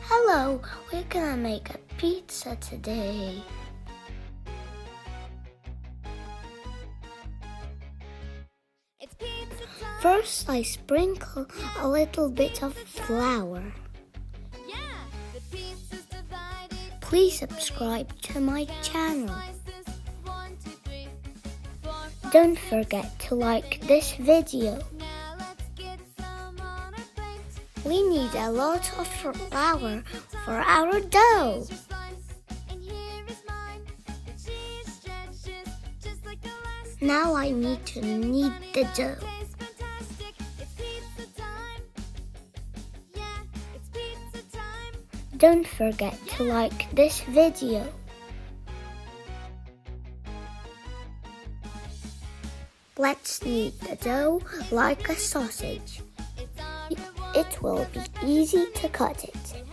Hello, we're gonna make a pizza today. First, I sprinkle a little bit of flour. Please subscribe to my channel. Don't forget to like this video. We need a lot of flour for our dough. Now I need to knead the dough. Don't forget to like this video. Let's knead the dough like a sausage. It will be easy to cut it.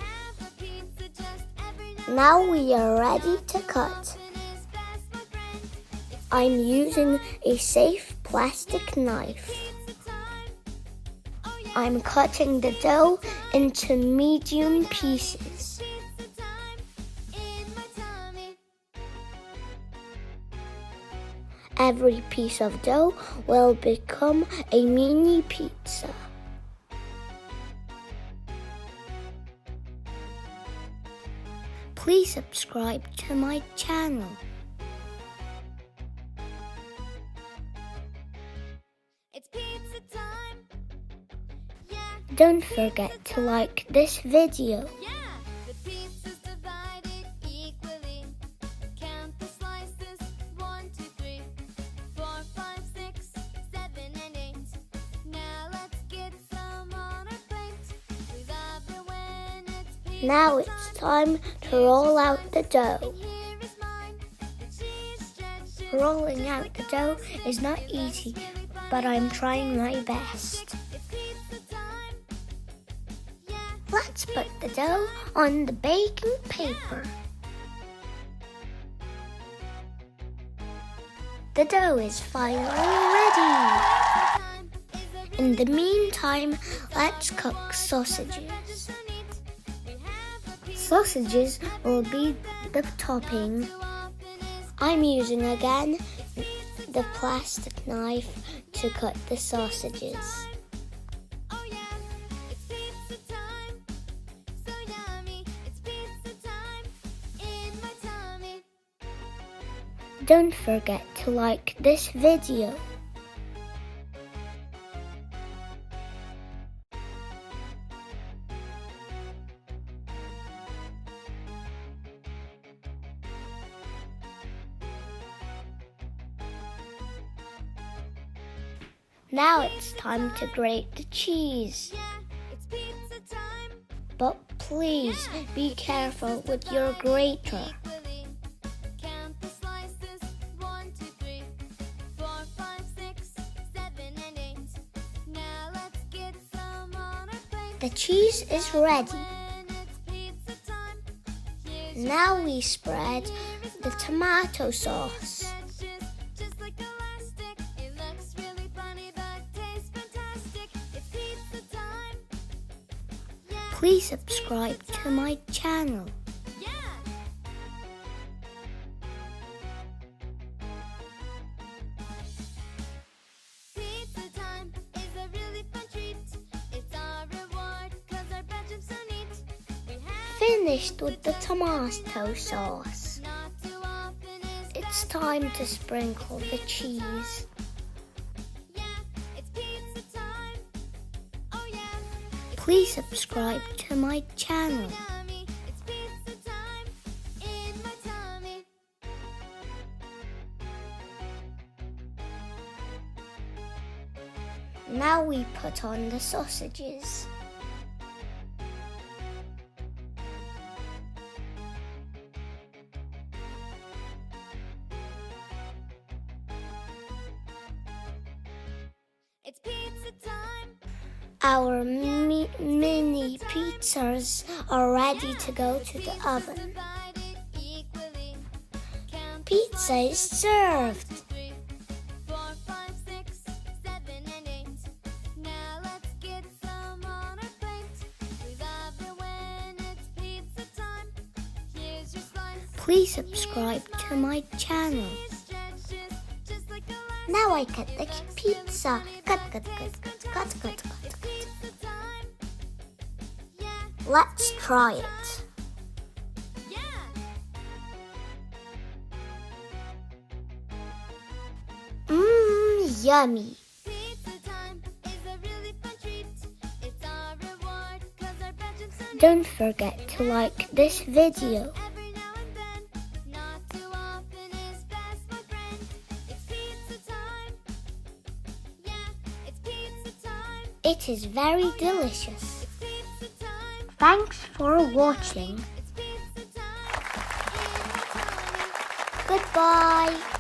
Now we are ready to cut. I'm using a safe plastic knife. I'm cutting the dough into medium pieces. Every piece of dough will become a mini pizza. Please subscribe to my channel. It's pizza time. Yeah. Don't forget to like this video. Yeah. The pizza's divided equally. Count the slices. 1, 2, 3, 4, 5, 6, 7, and 8. Now let's get some on our plate. We love it when it's pizza. Now it's time to roll out the dough. Rolling out the dough is not easy, but I'm trying my best. Let's put the dough on the baking paper. The dough is finally ready. In the meantime, let's cook sausages. Sausages will be the topping. I'm using again the plastic knife to cut the sausages. Don't forget to like this video. Now it's time to grate the cheese. But please be careful with your grater. The cheese is ready. Now we spread the tomato sauce. Please subscribe to my channel. Pizza time is a really fun treat. It's our reward 'cause our bedroom's so neat. Finished with the tomato sauce. It's time to sprinkle the cheese. Please subscribe to my channel. Now we put on the sausages. It's pizza time. Our mini pizzas are ready to go to the oven. Pizza is served. Now let's get some on our plate. We love it when it's pizza. please subscribe to my channel. Now I cut the pizza. Cut. Let's try it. Yummy. Don't forget to like this video. It is very delicious. Thanks for watching. Goodbye.